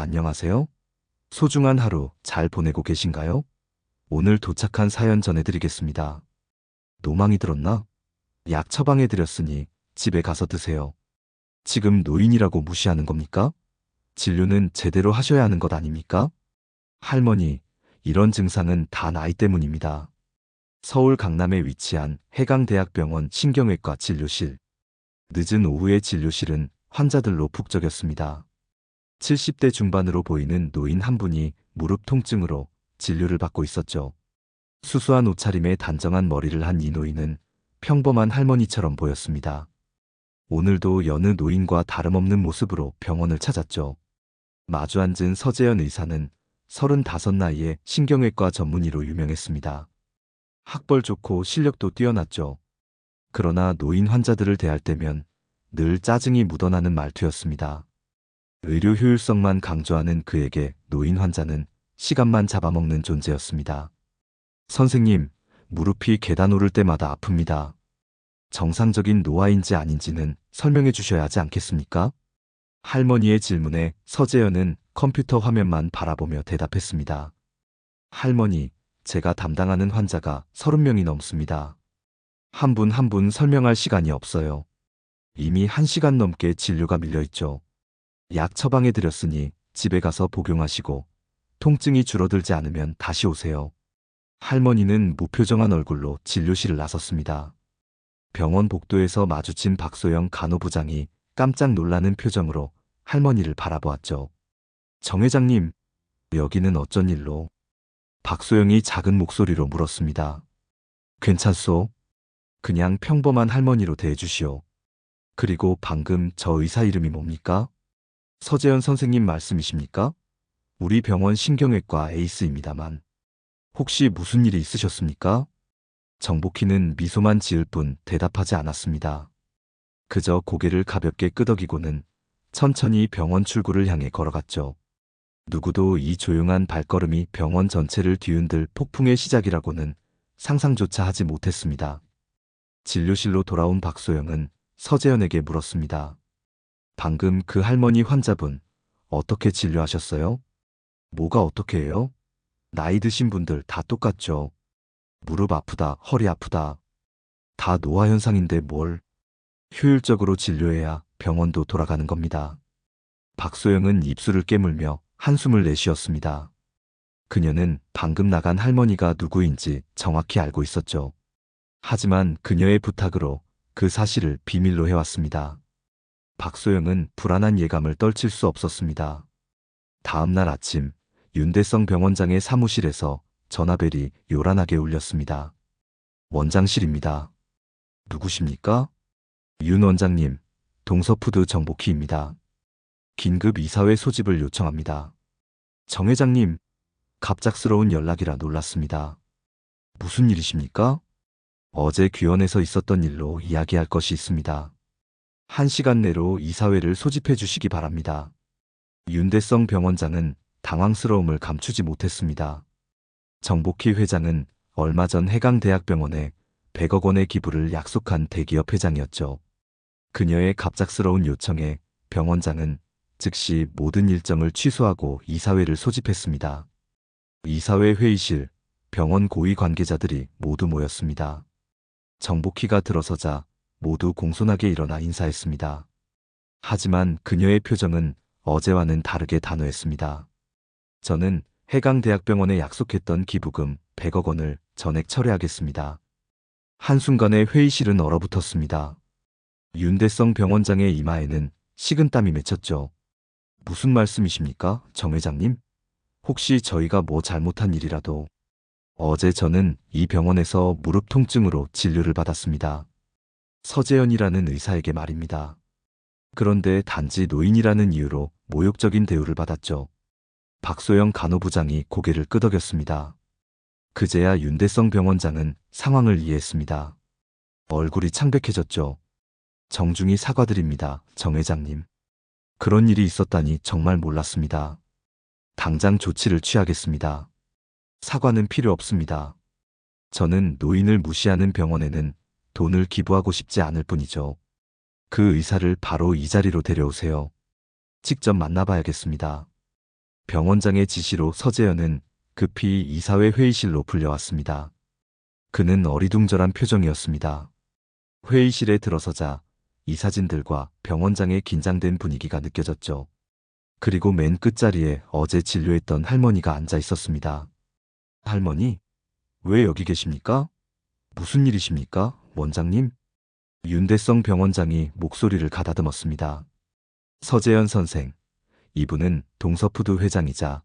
안녕하세요. 소중한 하루 잘 보내고 계신가요? 오늘 도착한 사연 전해드리겠습니다. 노망이 들었나? 약 처방해드렸으니 집에 가서 드세요. 지금 노인이라고 무시하는 겁니까? 진료는 제대로 하셔야 하는 것 아닙니까? 할머니, 이런 증상은 다 나이 때문입니다. 서울 강남에 위치한 해강대학병원 신경외과 진료실. 늦은 오후의 진료실은 환자들로 북적였습니다. 70대 중반으로 보이는 노인 한 분이 무릎 통증으로 진료를 받고 있었죠. 수수한 옷차림에 단정한 머리를 한 이 노인은 평범한 할머니처럼 보였습니다. 오늘도 여느 노인과 다름없는 모습으로 병원을 찾았죠. 마주 앉은 서재현 의사는 35 나이에 신경외과 전문의로 유명했습니다. 학벌 좋고 실력도 뛰어났죠. 그러나 노인 환자들을 대할 때면 늘 짜증이 묻어나는 말투였습니다. 의료 효율성만 강조하는 그에게 노인 환자는 시간만 잡아먹는 존재였습니다. 선생님, 무릎이 계단 오를 때마다 아픕니다. 정상적인 노화인지 아닌지는 설명해 주셔야 하지 않겠습니까? 할머니의 질문에 서재현은 컴퓨터 화면만 바라보며 대답했습니다. 할머니, 제가 담당하는 환자가 30명이 넘습니다. 한 분 한 분 설명할 시간이 없어요. 이미 1시간 넘게 진료가 밀려있죠. 약 처방해드렸으니 집에 가서 복용하시고 통증이 줄어들지 않으면 다시 오세요. 할머니는 무표정한 얼굴로 진료실을 나섰습니다. 병원 복도에서 마주친 박소영 간호부장이 깜짝 놀라는 표정으로 할머니를 바라보았죠. 정 회장님, 여기는 어쩐 일로? 박소영이 작은 목소리로 물었습니다. 괜찮소? 그냥 평범한 할머니로 대해주시오. 그리고 방금 저 의사 이름이 뭡니까? 서재현 선생님 말씀이십니까? 우리 병원 신경외과 에이스입니다만. 혹시 무슨 일이 있으셨습니까? 정복희는 미소만 지을 뿐 대답하지 않았습니다. 그저 고개를 가볍게 끄덕이고는 천천히 병원 출구를 향해 걸어갔죠. 누구도 이 조용한 발걸음이 병원 전체를 뒤흔들 폭풍의 시작이라고는 상상조차 하지 못했습니다. 진료실로 돌아온 박소영은 서재현에게 물었습니다. 방금 그 할머니 환자분 어떻게 진료하셨어요? 뭐가 어떻게 해요? 나이 드신 분들 다 똑같죠. 무릎 아프다, 허리 아프다. 다 노화 현상인데 뭘. 효율적으로 진료해야 병원도 돌아가는 겁니다. 박소영은 입술을 깨물며 한숨을 내쉬었습니다. 그녀는 방금 나간 할머니가 누구인지 정확히 알고 있었죠. 하지만 그녀의 부탁으로 그 사실을 비밀로 해왔습니다. 박소영은 불안한 예감을 떨칠 수 없었습니다. 다음 날 아침 윤대성 병원장의 사무실에서 전화벨이 요란하게 울렸습니다. 원장실입니다. 누구십니까? 윤 원장님, 동서푸드 정복희입니다. 긴급 이사회 소집을 요청합니다. 정 회장님, 갑작스러운 연락이라 놀랐습니다. 무슨 일이십니까? 어제 귀원에서 있었던 일로 이야기할 것이 있습니다. 1시간 내로 이사회를 소집해 주시기 바랍니다. 윤대성 병원장은 당황스러움을 감추지 못했습니다. 정복희 회장은 얼마 전 해강대학병원에 100억 원의 기부를 약속한 대기업 회장이었죠. 그녀의 갑작스러운 요청에 병원장은 즉시 모든 일정을 취소하고 이사회를 소집했습니다. 이사회 회의실, 병원 고위 관계자들이 모두 모였습니다. 정복희가 들어서자 모두 공손하게 일어나 인사했습니다. 하지만 그녀의 표정은 어제와는 다르게 단호했습니다. 저는 해강대학병원에 약속했던 기부금 100억 원을 전액 철회하겠습니다. 한순간에 회의실은 얼어붙었습니다. 윤대성 병원장의 이마에는 식은땀이 맺혔죠. 무슨 말씀이십니까, 정 회장님? 혹시 저희가 뭐 잘못한 일이라도. 어제 저는 이 병원에서 무릎 통증으로 진료를 받았습니다. 서재현이라는 의사에게 말입니다. 그런데 단지 노인이라는 이유로 모욕적인 대우를 받았죠. 박소영 간호부장이 고개를 끄덕였습니다. 그제야 윤대성 병원장은 상황을 이해했습니다. 얼굴이 창백해졌죠. 정중히 사과드립니다, 정 회장님. 그런 일이 있었다니 정말 몰랐습니다. 당장 조치를 취하겠습니다. 사과는 필요 없습니다. 저는 노인을 무시하는 병원에는 돈을 기부하고 싶지 않을 뿐이죠. 그 의사를 바로 이 자리로 데려오세요. 직접 만나봐야겠습니다. 병원장의 지시로 서재현은 급히 이사회 회의실로 불려왔습니다. 그는 어리둥절한 표정이었습니다. 회의실에 들어서자 이 사진들과 병원장의 긴장된 분위기가 느껴졌죠. 그리고 맨 끝자리에 어제 진료했던 할머니가 앉아 있었습니다. 할머니, 왜 여기 계십니까? 무슨 일이십니까, 원장님? 윤대성 병원장이 목소리를 가다듬었습니다. 서재현 선생, 이분은 동서푸드 회장이자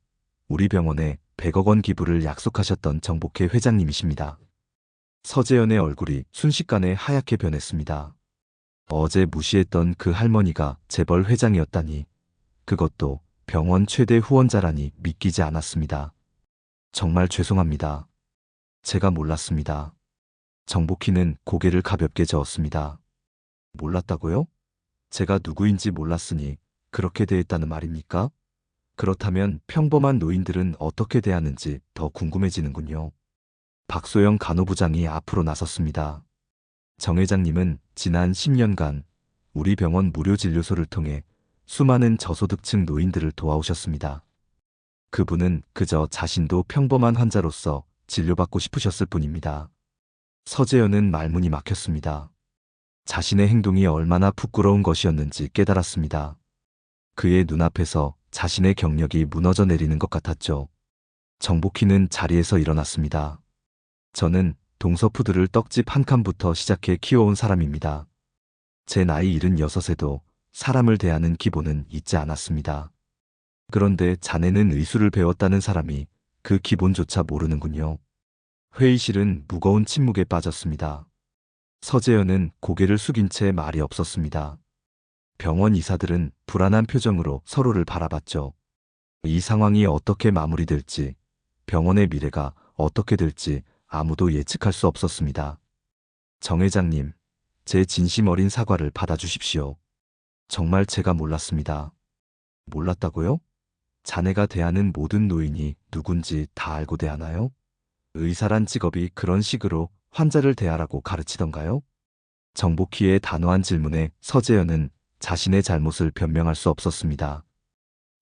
우리 병원에 100억 원 기부를 약속하셨던 정복회 회장님이십니다. 서재현의 얼굴이 순식간에 하얗게 변했습니다. 어제 무시했던 그 할머니가 재벌 회장이었다니, 그것도 병원 최대 후원자라니 믿기지 않았습니다. 정말 죄송합니다. 제가 몰랐습니다. 정복희는 고개를 가볍게 저었습니다. 몰랐다고요? 제가 누구인지 몰랐으니 그렇게 대했다는 말입니까? 그렇다면 평범한 노인들은 어떻게 대하는지 더 궁금해지는군요. 박소영 간호부장이 앞으로 나섰습니다. 정 회장님은 지난 10년간 우리 병원 무료 진료소를 통해 수많은 저소득층 노인들을 도와오셨습니다. 그분은 그저 자신도 평범한 환자로서 진료받고 싶으셨을 뿐입니다. 서재현은 말문이 막혔습니다. 자신의 행동이 얼마나 부끄러운 것이었는지 깨달았습니다. 그의 눈앞에서 자신의 경력이 무너져 내리는 것 같았죠. 정복희는 자리에서 일어났습니다. 저는 동서푸드를 떡집 한 칸부터 시작해 키워온 사람입니다. 제 나이 76에도 사람을 대하는 기본은 잊지 않았습니다. 그런데 자네는 의술을 배웠다는 사람이 그 기본조차 모르는군요. 회의실은 무거운 침묵에 빠졌습니다. 서재현은 고개를 숙인 채 말이 없었습니다. 병원 의사들은 불안한 표정으로 서로를 바라봤죠. 이 상황이 어떻게 마무리될지, 병원의 미래가 어떻게 될지 아무도 예측할 수 없었습니다. 정 회장님, 제 진심 어린 사과를 받아주십시오. 정말 제가 몰랐습니다. 몰랐다고요? 자네가 대하는 모든 노인이 누군지 다 알고 대하나요? 의사란 직업이 그런 식으로 환자를 대하라고 가르치던가요? 정복희의 단호한 질문에 서재현은 자신의 잘못을 변명할 수 없었습니다.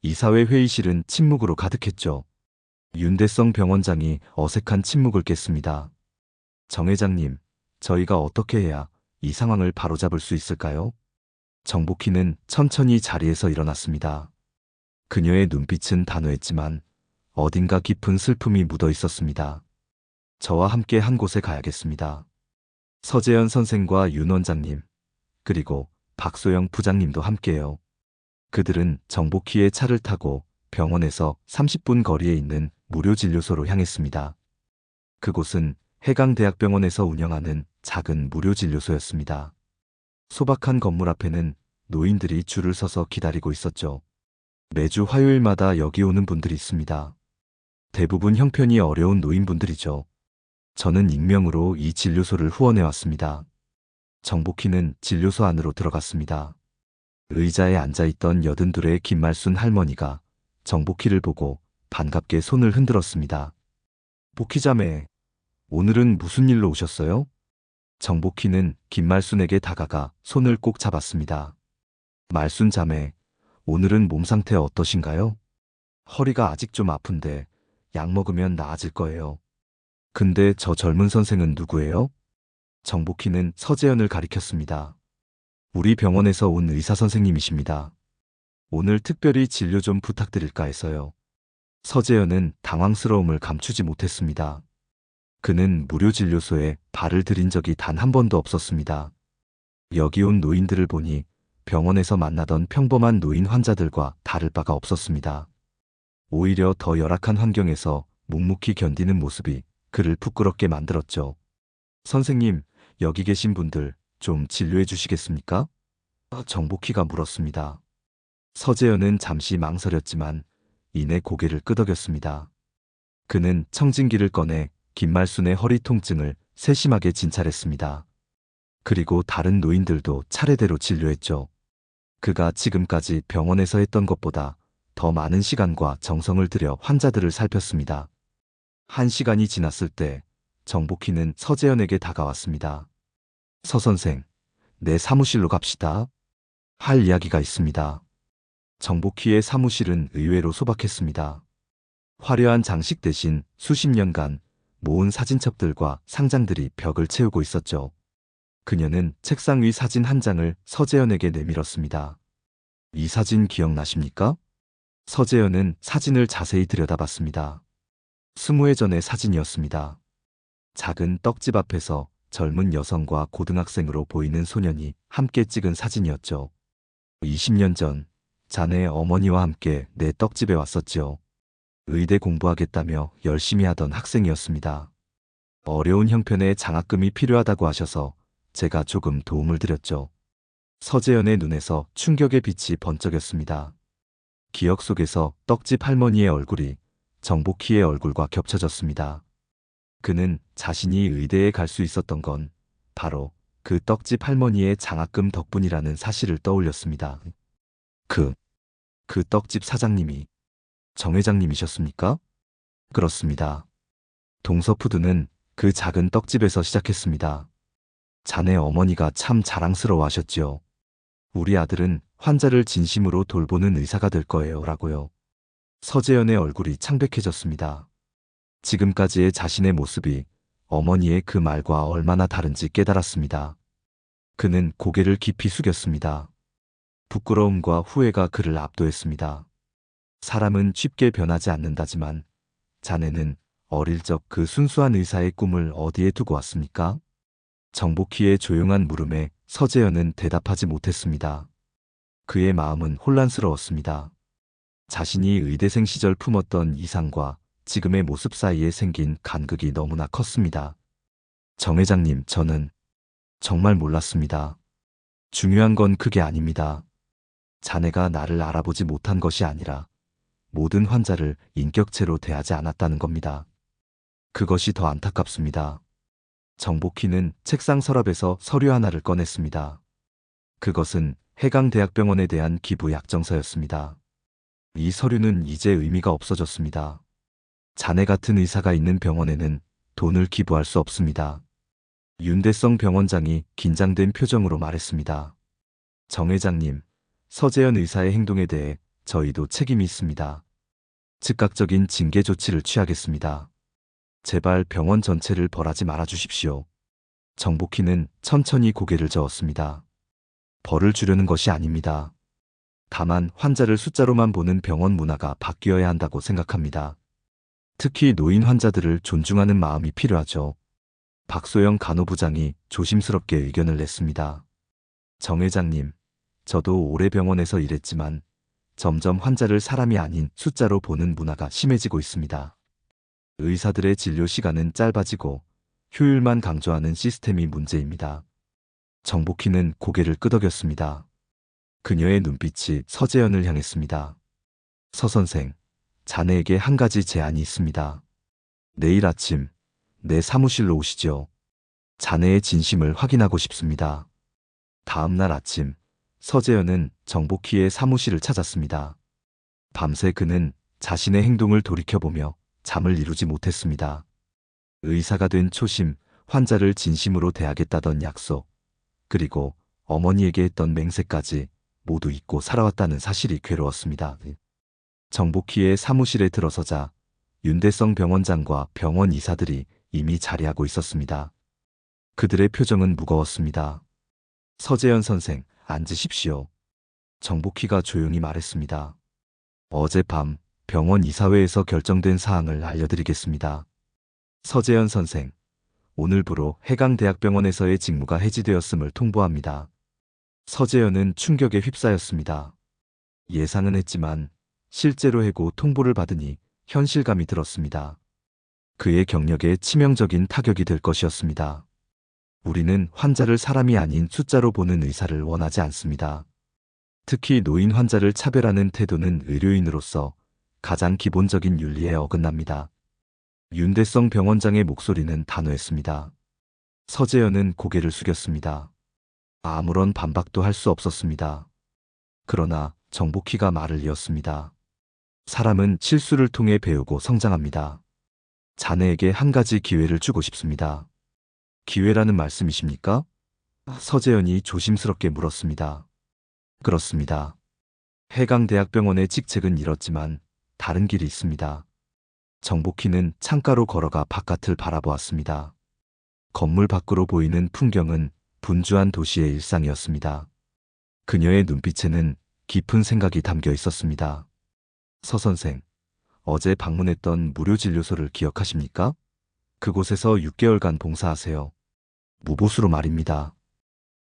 이사회 회의실은 침묵으로 가득했죠. 윤대성 병원장이 어색한 침묵을 깼습니다. 정 회장님, 저희가 어떻게 해야 이 상황을 바로잡을 수 있을까요? 정복희는 천천히 자리에서 일어났습니다. 그녀의 눈빛은 단호했지만 어딘가 깊은 슬픔이 묻어 있었습니다. 저와 함께 한 곳에 가야겠습니다. 서재현 선생과 윤 원장님, 그리고 박소영 부장님도 함께요. 그들은 정복희의 차를 타고 병원에서 30분 거리에 있는 무료 진료소로 향했습니다. 그곳은 해강대학병원에서 운영하는 작은 무료 진료소였습니다. 소박한 건물 앞에는 노인들이 줄을 서서 기다리고 있었죠. 매주 화요일마다 여기 오는 분들이 있습니다. 대부분 형편이 어려운 노인분들이죠. 저는 익명으로 이 진료소를 후원해왔습니다. 정복희는 진료소 안으로 들어갔습니다. 의자에 앉아있던 82의 김말순 할머니가 정복희를 보고 반갑게 손을 흔들었습니다. 복희자매, 오늘은 무슨 일로 오셨어요? 정복희는 김말순에게 다가가 손을 꼭 잡았습니다. 말순 자매, 오늘은 몸 상태 어떠신가요? 허리가 아직 좀 아픈데 약 먹으면 나아질 거예요. 근데 저 젊은 선생은 누구예요? 정복희는 서재현을 가리켰습니다. 우리 병원에서 온 의사 선생님이십니다. 오늘 특별히 진료 좀 부탁드릴까 해서요. 서재현은 당황스러움을 감추지 못했습니다. 그는 무료 진료소에 발을 들인 적이 단 한 번도 없었습니다. 여기 온 노인들을 보니 병원에서 만나던 평범한 노인 환자들과 다를 바가 없었습니다. 오히려 더 열악한 환경에서 묵묵히 견디는 모습이 그를 부끄럽게 만들었죠. 선생님, 여기 계신 분들 좀 진료해 주시겠습니까? 정복희가 물었습니다. 서재현은 잠시 망설였지만 이내 고개를 끄덕였습니다. 그는 청진기를 꺼내 김말순의 허리 통증을 세심하게 진찰했습니다. 그리고 다른 노인들도 차례대로 진료했죠. 그가 지금까지 병원에서 했던 것보다 더 많은 시간과 정성을 들여 환자들을 살폈습니다. 1시간이 지났을 때 정복희는 서재현에게 다가왔습니다. 서 선생, 내 사무실로 갑시다. 할 이야기가 있습니다. 정복희의 사무실은 의외로 소박했습니다. 화려한 장식 대신 수십 년간 모은 사진첩들과 상장들이 벽을 채우고 있었죠. 그녀는 책상 위 사진 한 장을 서재현에게 내밀었습니다. 이 사진 기억나십니까? 서재현은 사진을 자세히 들여다봤습니다. 20해 전의 사진이었습니다. 작은 떡집 앞에서 젊은 여성과 고등학생으로 보이는 소년이 함께 찍은 사진이었죠. 20년 전 자네의 어머니와 함께 내 떡집에 왔었지요. 의대 공부하겠다며 열심히 하던 학생이었습니다. 어려운 형편에 장학금이 필요하다고 하셔서 제가 조금 도움을 드렸죠. 서재현의 눈에서 충격의 빛이 번쩍였습니다. 기억 속에서 떡집 할머니의 얼굴이 정복희의 얼굴과 겹쳐졌습니다. 그는 자신이 의대에 갈 수 있었던 건 바로 그 떡집 할머니의 장학금 덕분이라는 사실을 떠올렸습니다. 그 떡집 사장님이 정 회장님이셨습니까? 그렇습니다. 동서푸드는 그 작은 떡집에서 시작했습니다. 자네 어머니가 참 자랑스러워 하셨지요. 우리 아들은 환자를 진심으로 돌보는 의사가 될 거예요. 라고요. 서재현의 얼굴이 창백해졌습니다. 지금까지의 자신의 모습이 어머니의 그 말과 얼마나 다른지 깨달았습니다. 그는 고개를 깊이 숙였습니다. 부끄러움과 후회가 그를 압도했습니다. 사람은 쉽게 변하지 않는다지만 자네는 어릴 적 그 순수한 의사의 꿈을 어디에 두고 왔습니까? 정복희의 조용한 물음에 서재현은 대답하지 못했습니다. 그의 마음은 혼란스러웠습니다. 자신이 의대생 시절 품었던 이상과 지금의 모습 사이에 생긴 간극이 너무나 컸습니다. 정 회장님, 저는 정말 몰랐습니다. 중요한 건 그게 아닙니다. 자네가 나를 알아보지 못한 것이 아니라 모든 환자를 인격체로 대하지 않았다는 겁니다. 그것이 더 안타깝습니다. 정복희는 책상 서랍에서 서류 하나를 꺼냈습니다. 그것은 해강대학병원에 대한 기부 약정서였습니다. 이 서류는 이제 의미가 없어졌습니다. 자네 같은 의사가 있는 병원에는 돈을 기부할 수 없습니다. 윤대성 병원장이 긴장된 표정으로 말했습니다. 정 회장님, 서재현 의사의 행동에 대해 저희도 책임이 있습니다. 즉각적인 징계 조치를 취하겠습니다. 제발 병원 전체를 벌하지 말아 주십시오. 정복희는 천천히 고개를 저었습니다. 벌을 주려는 것이 아닙니다. 다만 환자를 숫자로만 보는 병원 문화가 바뀌어야 한다고 생각합니다. 특히 노인 환자들을 존중하는 마음이 필요하죠. 박소영 간호부장이 조심스럽게 의견을 냈습니다. 정 회장님, 저도 오래 병원에서 일했지만 점점 환자를 사람이 아닌 숫자로 보는 문화가 심해지고 있습니다. 의사들의 진료 시간은 짧아지고 효율만 강조하는 시스템이 문제입니다. 정복희는 고개를 끄덕였습니다. 그녀의 눈빛이 서재현을 향했습니다. 서 선생, 자네에게 한 가지 제안이 있습니다. 내일 아침 내 사무실로 오시죠. 자네의 진심을 확인하고 싶습니다. 다음 날 아침 서재현은 정복희의 사무실을 찾았습니다. 밤새 그는 자신의 행동을 돌이켜보며 잠을 이루지 못했습니다. 의사가 된 초심, 환자를 진심으로 대하겠다던 약속, 그리고 어머니에게 했던 맹세까지 모두 잊고 살아왔다는 사실이 괴로웠습니다. 정복희의 사무실에 들어서자 윤대성 병원장과 병원 이사들이 이미 자리하고 있었습니다. 그들의 표정은 무거웠습니다. 서재현 선생, 앉으십시오. 정복희가 조용히 말했습니다. 어젯밤 병원 이사회에서 결정된 사항을 알려드리겠습니다. 서재현 선생, 오늘부로 해강대학병원에서의 직무가 해지되었음을 통보합니다. 서재현은 충격에 휩싸였습니다. 예상은 했지만 실제로 해고 통보를 받으니 현실감이 들었습니다. 그의 경력에 치명적인 타격이 될 것이었습니다. 우리는 환자를 사람이 아닌 숫자로 보는 의사를 원하지 않습니다. 특히 노인 환자를 차별하는 태도는 의료인으로서 가장 기본적인 윤리에 어긋납니다. 윤대성 병원장의 목소리는 단호했습니다. 서재현은 고개를 숙였습니다. 아무런 반박도 할 수 없었습니다. 그러나 정복희가 말을 이었습니다. 사람은 실수를 통해 배우고 성장합니다. 자네에게 한 가지 기회를 주고 싶습니다. 기회라는 말씀이십니까? 서재현이 조심스럽게 물었습니다. 그렇습니다. 해강대학병원의 직책은 잃었지만 다른 길이 있습니다. 정복희는 창가로 걸어가 바깥을 바라보았습니다. 건물 밖으로 보이는 풍경은 분주한 도시의 일상이었습니다. 그녀의 눈빛에는 깊은 생각이 담겨 있었습니다. 서 선생, 어제 방문했던 무료진료소를 기억하십니까? 그곳에서 6개월간 봉사하세요. 무보수로 말입니다.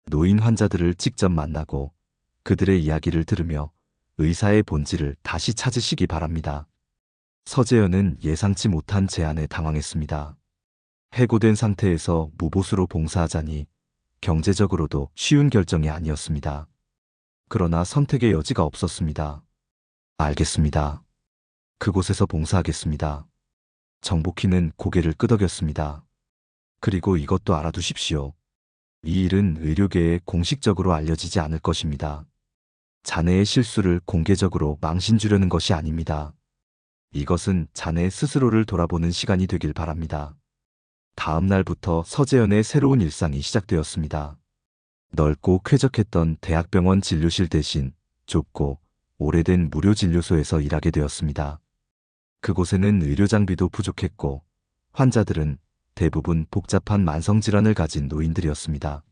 노인 환자들을 직접 만나고 그들의 이야기를 들으며 의사의 본질을 다시 찾으시기 바랍니다. 서재현은 예상치 못한 제안에 당황했습니다. 해고된 상태에서 무보수로 봉사하자니 경제적으로도 쉬운 결정이 아니었습니다. 그러나 선택의 여지가 없었습니다. 알겠습니다. 그곳에서 봉사하겠습니다. 정복희는 고개를 끄덕였습니다. 그리고 이것도 알아두십시오. 이 일은 의료계에 공식적으로 알려지지 않을 것입니다. 자네의 실수를 공개적으로 망신 주려는 것이 아닙니다. 이것은 자네 스스로를 돌아보는 시간이 되길 바랍니다. 다음 날부터 서재현의 새로운 일상이 시작되었습니다. 넓고 쾌적했던 대학병원 진료실 대신 좁고 오래된 무료진료소에서 일하게 되었습니다. 그곳에는 의료장비도 부족했고 환자들은 대부분 복잡한 만성질환을 가진 노인들이었습니다.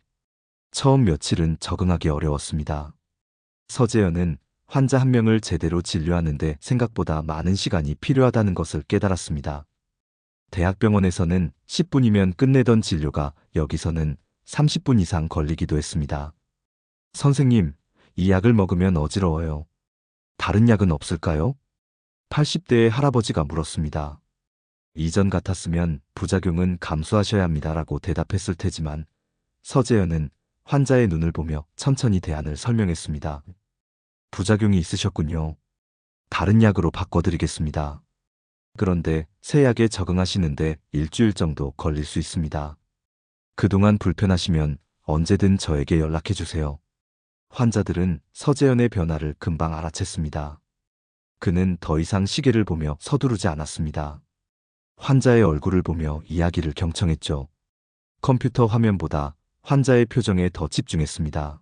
처음 며칠은 적응하기 어려웠습니다. 서재현은 환자 한 명을 제대로 진료하는데 생각보다 많은 시간이 필요하다는 것을 깨달았습니다. 대학병원에서는 10분이면 끝내던 진료가 여기서는 30분 이상 걸리기도 했습니다. 선생님, 이 약을 먹으면 어지러워요. 다른 약은 없을까요? 80대의 할아버지가 물었습니다. 이전 같았으면 부작용은 감수하셔야 합니다라고 대답했을 테지만 서재현은 환자의 눈을 보며 천천히 대안을 설명했습니다. 부작용이 있으셨군요. 다른 약으로 바꿔드리겠습니다. 그런데 새 약에 적응하시는데 일주일 정도 걸릴 수 있습니다. 그동안 불편하시면 언제든 저에게 연락해 주세요. 환자들은 서재현의 변화를 금방 알아챘습니다. 그는 더 이상 시계를 보며 서두르지 않았습니다. 환자의 얼굴을 보며 이야기를 경청했죠. 컴퓨터 화면보다 환자의 표정에 더 집중했습니다.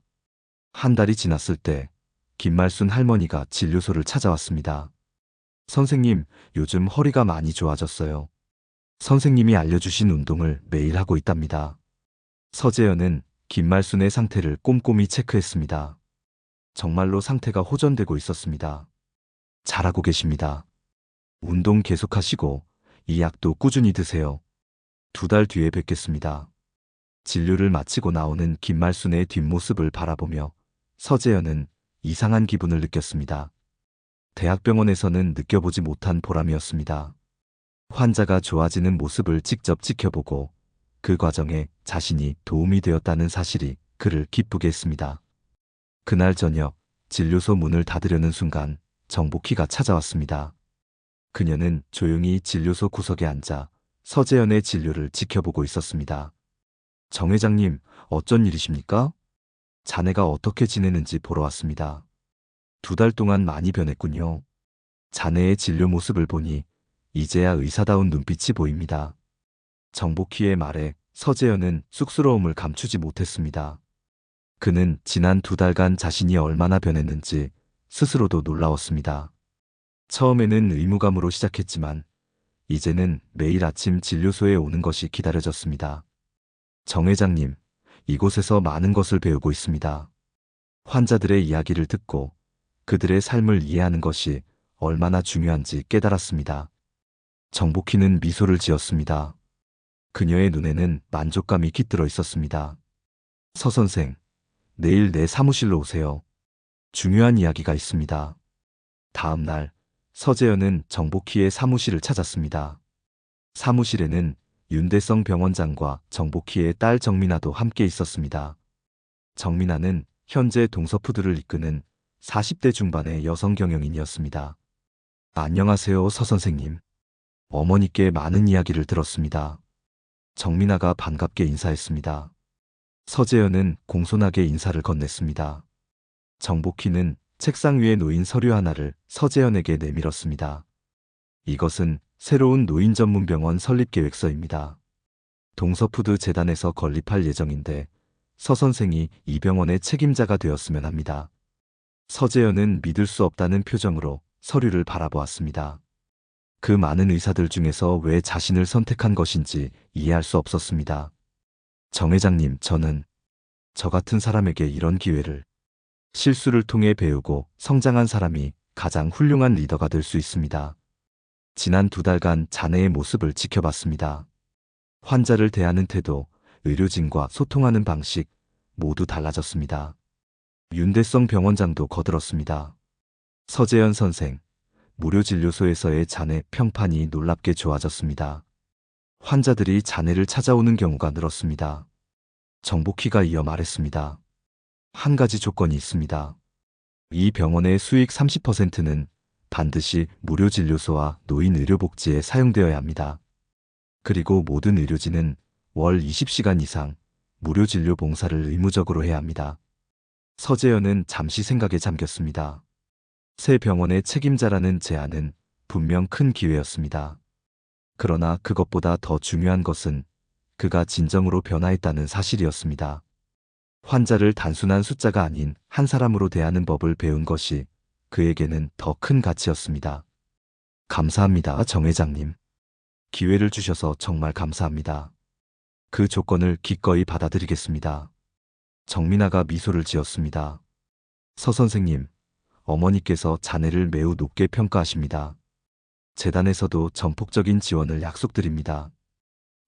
한 달이 지났을 때 김말순 할머니가 진료소를 찾아왔습니다. 선생님, 요즘 허리가 많이 좋아졌어요. 선생님이 알려주신 운동을 매일 하고 있답니다. 서재현은 김말순의 상태를 꼼꼼히 체크했습니다. 정말로 상태가 호전되고 있었습니다. 잘하고 계십니다. 운동 계속하시고 이 약도 꾸준히 드세요. 2달 뒤에 뵙겠습니다. 진료를 마치고 나오는 김말순의 뒷모습을 바라보며 서재현은 이상한 기분을 느꼈습니다. 대학병원에서는 느껴보지 못한 보람이었습니다. 환자가 좋아지는 모습을 직접 지켜보고 그 과정에 자신이 도움이 되었다는 사실이 그를 기쁘게 했습니다. 그날 저녁 진료소 문을 닫으려는 순간 정복희가 찾아왔습니다. 그녀는 조용히 진료소 구석에 앉아 서재현의 진료를 지켜보고 있었습니다. 정 회장님, 어쩐 일이십니까? 자네가 어떻게 지내는지 보러 왔습니다. 2달 동안 많이 변했군요. 자네의 진료 모습을 보니 이제야 의사다운 눈빛이 보입니다. 정복희의 말에 서재현은 쑥스러움을 감추지 못했습니다. 그는 지난 2달간 자신이 얼마나 변했는지 스스로도 놀라웠습니다. 처음에는 의무감으로 시작했지만 이제는 매일 아침 진료소에 오는 것이 기다려졌습니다. 정 회장님, 이곳에서 많은 것을 배우고 있습니다. 환자들의 이야기를 듣고 그들의 삶을 이해하는 것이 얼마나 중요한지 깨달았습니다. 정복희는 미소를 지었습니다. 그녀의 눈에는 만족감이 깃들어 있었습니다. 서 선생, 내일 내 사무실로 오세요. 중요한 이야기가 있습니다. 다음 날 서재현은 정복희의 사무실을 찾았습니다. 사무실에는 윤대성 병원장과 정복희의 딸 정민아도 함께 있었습니다. 정민아는 현재 동서푸드를 이끄는 40대 중반의 여성 경영인이었습니다. 안녕하세요, 서 선생님. 어머니께 많은 이야기를 들었습니다. 정민아가 반갑게 인사했습니다. 서재현은 공손하게 인사를 건넸습니다. 정복희는 책상 위에 놓인 서류 하나를 서재현에게 내밀었습니다. 이것은 새로운 노인 전문 병원 설립 계획서입니다. 동서푸드 재단에서 건립할 예정인데 서 선생이 이 병원의 책임자가 되었으면 합니다. 서재현은 믿을 수 없다는 표정으로 서류를 바라보았습니다. 그 많은 의사들 중에서 왜 자신을 선택한 것인지 이해할 수 없었습니다. 정 회장님, 저는 저 같은 사람에게 이런 기회를, 실수를 통해 배우고 성장한 사람이 가장 훌륭한 리더가 될 수 있습니다. 지난 2달간 자네의 모습을 지켜봤습니다. 환자를 대하는 태도, 의료진과 소통하는 방식 모두 달라졌습니다. 윤대성 병원장도 거들었습니다. 서재현 선생, 무료진료소에서의 자네 평판이 놀랍게 좋아졌습니다. 환자들이 자네를 찾아오는 경우가 늘었습니다. 정복희가 이어 말했습니다. 한 가지 조건이 있습니다. 이 병원의 수익 30%는 반드시 무료진료소와 노인의료복지에 사용되어야 합니다. 그리고 모든 의료진은 월 20시간 이상 무료진료 봉사를 의무적으로 해야 합니다. 서재현은 잠시 생각에 잠겼습니다. 새 병원의 책임자라는 제안은 분명 큰 기회였습니다. 그러나 그것보다 더 중요한 것은 그가 진정으로 변화했다는 사실이었습니다. 환자를 단순한 숫자가 아닌 한 사람으로 대하는 법을 배운 것이 그에게는 더 큰 가치였습니다. 감사합니다, 정 회장님. 기회를 주셔서 정말 감사합니다. 그 조건을 기꺼이 받아들이겠습니다. 정민아가 미소를 지었습니다. 서 선생님, 어머니께서 자네를 매우 높게 평가하십니다. 재단에서도 전폭적인 지원을 약속드립니다.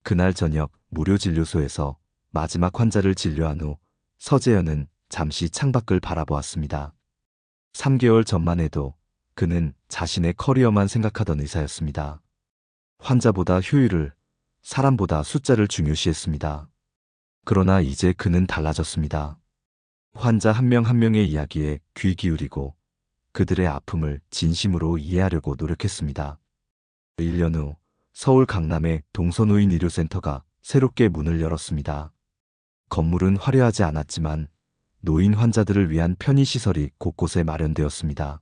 그날 저녁 무료진료소에서 마지막 환자를 진료한 후 서재현은 잠시 창밖을 바라보았습니다. 3개월 전만 해도 그는 자신의 커리어만 생각하던 의사였습니다. 환자보다 효율을, 사람보다 숫자를 중요시했습니다. 그러나 이제 그는 달라졌습니다. 환자 한 명 한 명의 이야기에 귀 기울이고 그들의 아픔을 진심으로 이해하려고 노력했습니다. 1년 후 서울 강남의 동서노인 의료센터가 새롭게 문을 열었습니다. 건물은 화려하지 않았지만 노인 환자들을 위한 편의시설이 곳곳에 마련되었습니다.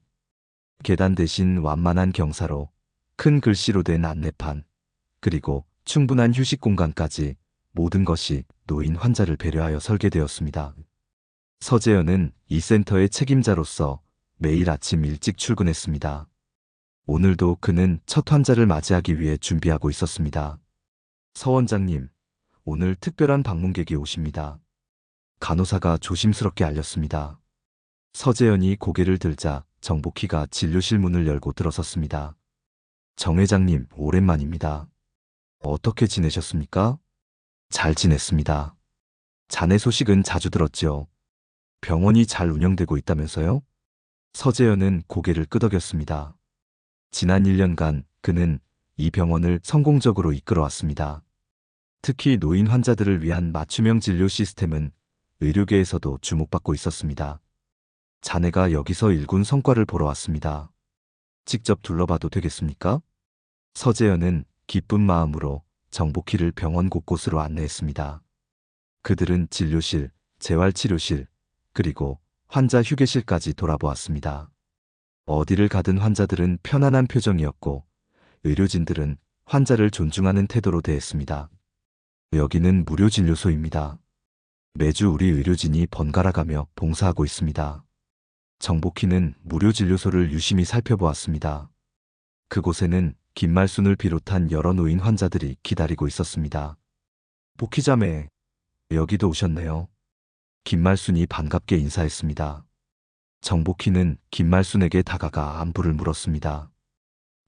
계단 대신 완만한 경사로, 큰 글씨로 된 안내판, 그리고 충분한 휴식 공간까지 모든 것이 노인 환자를 배려하여 설계되었습니다. 서재현은 이 센터의 책임자로서 매일 아침 일찍 출근했습니다. 오늘도 그는 첫 환자를 맞이하기 위해 준비하고 있었습니다. 서 원장님, 오늘 특별한 방문객이 오십니다. 간호사가 조심스럽게 알렸습니다. 서재현이 고개를 들자 정복희가 진료실 문을 열고 들어섰습니다. 정 회장님, 오랜만입니다. 어떻게 지내셨습니까? 잘 지냈습니다. 자네 소식은 자주 들었죠. 병원이 잘 운영되고 있다면서요? 서재현은 고개를 끄덕였습니다. 지난 1년간 그는 이 병원을 성공적으로 이끌어왔습니다. 특히 노인 환자들을 위한 맞춤형 진료 시스템은 의료계에서도 주목받고 있었습니다. 자네가 여기서 일군 성과를 보러 왔습니다. 직접 둘러봐도 되겠습니까? 서재현은 기쁜 마음으로 정복희를 병원 곳곳으로 안내했습니다. 그들은 진료실, 재활치료실, 그리고 환자 휴게실까지 돌아보았습니다. 어디를 가든 환자들은 편안한 표정이었고 의료진들은 환자를 존중하는 태도로 대했습니다. 여기는 무료진료소입니다. 매주 우리 의료진이 번갈아가며 봉사하고 있습니다. 정복희는 무료진료소를 유심히 살펴보았습니다. 그곳에는 김말순을 비롯한 여러 노인 환자들이 기다리고 있었습니다. 복희자매, 여기도 오셨네요. 김말순이 반갑게 인사했습니다. 정복희는 김말순에게 다가가 안부를 물었습니다.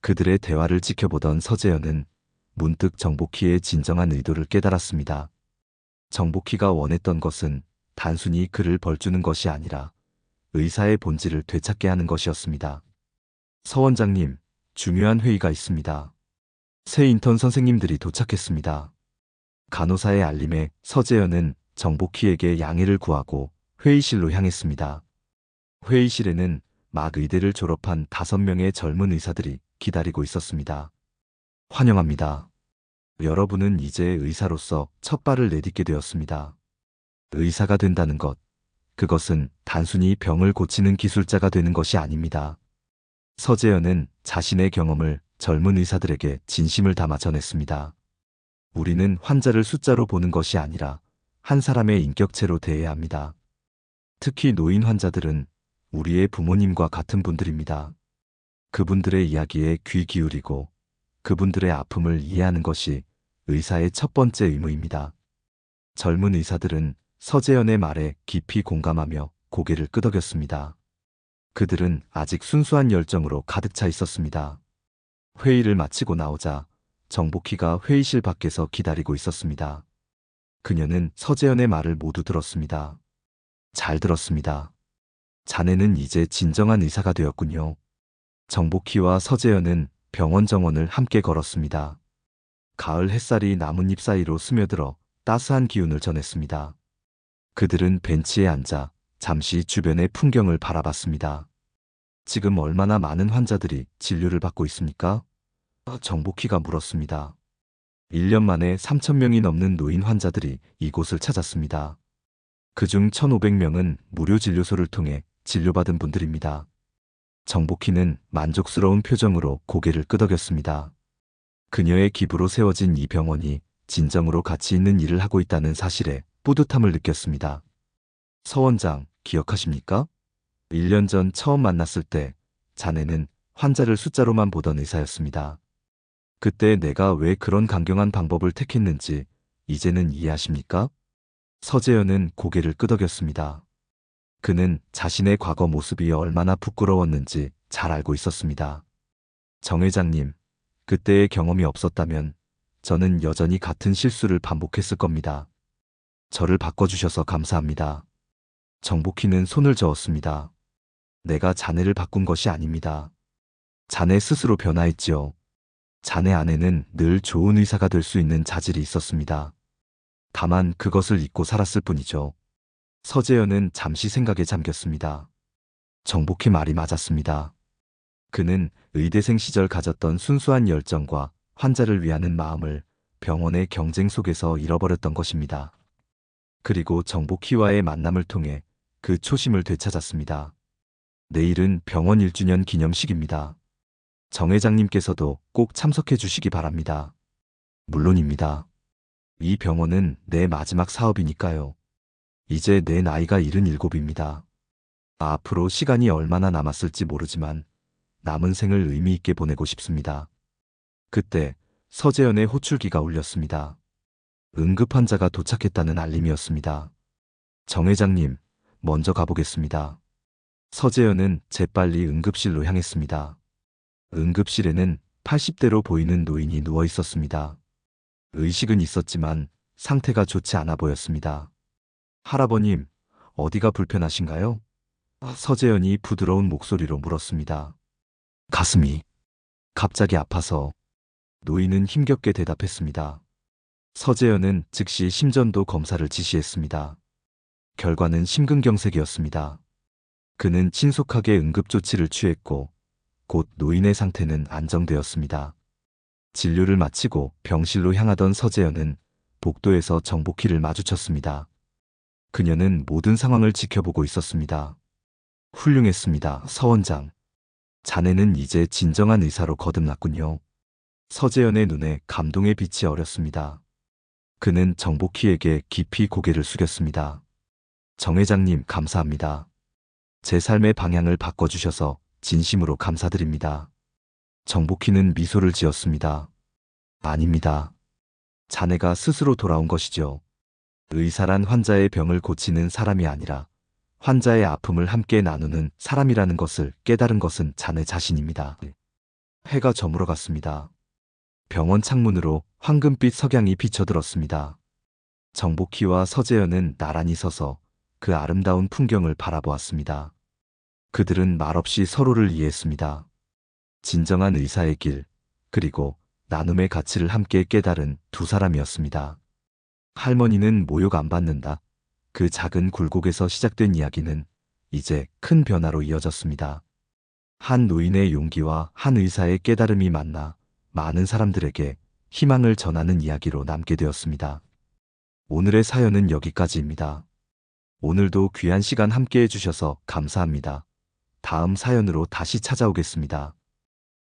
그들의 대화를 지켜보던 서재현은 문득 정복희의 진정한 의도를 깨달았습니다. 정복희가 원했던 것은 단순히 그를 벌주는 것이 아니라 의사의 본질을 되찾게 하는 것이었습니다. 서 원장님, 중요한 회의가 있습니다. 새 인턴 선생님들이 도착했습니다. 간호사의 알림에 서재현은 정복희에게 양해를 구하고 회의실로 향했습니다. 회의실에는 막 의대를 졸업한 5명의 젊은 의사들이 기다리고 있었습니다. 환영합니다. 여러분은 이제 의사로서 첫 발을 내딛게 되었습니다. 의사가 된다는 것, 그것은 단순히 병을 고치는 기술자가 되는 것이 아닙니다. 서재현은 자신의 경험을 젊은 의사들에게 진심을 담아 전했습니다. 우리는 환자를 숫자로 보는 것이 아니라 한 사람의 인격체로 대해야 합니다. 특히 노인 환자들은 우리의 부모님과 같은 분들입니다. 그분들의 이야기에 귀 기울이고 그분들의 아픔을 이해하는 것이 의사의 첫 번째 의무입니다. 젊은 의사들은 서재현의 말에 깊이 공감하며 고개를 끄덕였습니다. 그들은 아직 순수한 열정으로 가득 차 있었습니다. 회의를 마치고 나오자 정복희가 회의실 밖에서 기다리고 있었습니다. 그녀는 서재현의 말을 모두 들었습니다. 잘 들었습니다. 자네는 이제 진정한 의사가 되었군요. 정복희와 서재현은 병원 정원을 함께 걸었습니다. 가을 햇살이 나뭇잎 사이로 스며들어 따스한 기운을 전했습니다. 그들은 벤치에 앉아 잠시 주변의 풍경을 바라봤습니다. 지금 얼마나 많은 환자들이 진료를 받고 있습니까? 정복희가 물었습니다. 1년 만에 3,000명이 넘는 노인 환자들이 이곳을 찾았습니다. 그중 1,500명은 무료 진료소를 통해 진료받은 분들입니다. 정복희는 만족스러운 표정으로 고개를 끄덕였습니다. 그녀의 기부로 세워진 이 병원이 진정으로 가치 있는 일을 하고 있다는 사실에 뿌듯함을 느꼈습니다. 서 원장, 기억하십니까? 1년 전 처음 만났을 때 자네는 환자를 숫자로만 보던 의사였습니다. 그때 내가 왜 그런 강경한 방법을 택했는지 이제는 이해하십니까? 서재현은 고개를 끄덕였습니다. 그는 자신의 과거 모습이 얼마나 부끄러웠는지 잘 알고 있었습니다. 정 회장님, 그때의 경험이 없었다면 저는 여전히 같은 실수를 반복했을 겁니다. 저를 바꿔주셔서 감사합니다. 정복희는 손을 저었습니다. 내가 자네를 바꾼 것이 아닙니다. 자네 스스로 변화했지요. 자네 안에는 늘 좋은 의사가 될 수 있는 자질이 있었습니다. 다만 그것을 잊고 살았을 뿐이죠. 서재현은 잠시 생각에 잠겼습니다. 정복희 말이 맞았습니다. 그는 의대생 시절 가졌던 순수한 열정과 환자를 위하는 마음을 병원의 경쟁 속에서 잃어버렸던 것입니다. 그리고 정복희와의 만남을 통해 그 초심을 되찾았습니다. 내일은 병원 1주년 기념식입니다. 정 회장님께서도 꼭 참석해 주시기 바랍니다. 물론입니다. 이 병원은 내 마지막 사업이니까요. 이제 내 나이가 77입니다. 앞으로 시간이 얼마나 남았을지 모르지만 남은 생을 의미 있게 보내고 싶습니다. 그때 서재현의 호출기가 울렸습니다. 응급 환자가 도착했다는 알림이었습니다. 정 회장님, 먼저 가보겠습니다. 서재현은 재빨리 응급실로 향했습니다. 응급실에는 80대로 보이는 노인이 누워 있었습니다. 의식은 있었지만 상태가 좋지 않아 보였습니다. 할아버님, 어디가 불편하신가요? 서재현이 부드러운 목소리로 물었습니다. 가슴이 갑자기 아파서. 노인은 힘겹게 대답했습니다. 서재현은 즉시 심전도 검사를 지시했습니다. 결과는 심근경색이었습니다. 그는 신속하게 응급조치를 취했고 곧 노인의 상태는 안정되었습니다. 진료를 마치고 병실로 향하던 서재현은 복도에서 정복희를 마주쳤습니다. 그녀는 모든 상황을 지켜보고 있었습니다. 훌륭했습니다, 서 원장. 자네는 이제 진정한 의사로 거듭났군요. 서재현의 눈에 감동의 빛이 어렸습니다. 그는 정복희에게 깊이 고개를 숙였습니다. 정 회장님, 감사합니다. 제 삶의 방향을 바꿔주셔서 진심으로 감사드립니다. 정복희는 미소를 지었습니다. 아닙니다. 자네가 스스로 돌아온 것이죠. 의사란 환자의 병을 고치는 사람이 아니라 환자의 아픔을 함께 나누는 사람이라는 것을 깨달은 것은 자네 자신입니다. 해가 저물어 갔습니다. 병원 창문으로 황금빛 석양이 비쳐들었습니다. 정복희와 서재현은 나란히 서서 그 아름다운 풍경을 바라보았습니다. 그들은 말없이 서로를 이해했습니다. 진정한 의사의 길, 그리고 나눔의 가치를 함께 깨달은 두 사람이었습니다. 할머니는 모욕 안 받는다. 그 작은 굴곡에서 시작된 이야기는 이제 큰 변화로 이어졌습니다. 한 노인의 용기와 한 의사의 깨달음이 만나 많은 사람들에게 희망을 전하는 이야기로 남게 되었습니다. 오늘의 사연은 여기까지입니다. 오늘도 귀한 시간 함께 해주셔서 감사합니다. 다음 사연으로 다시 찾아오겠습니다.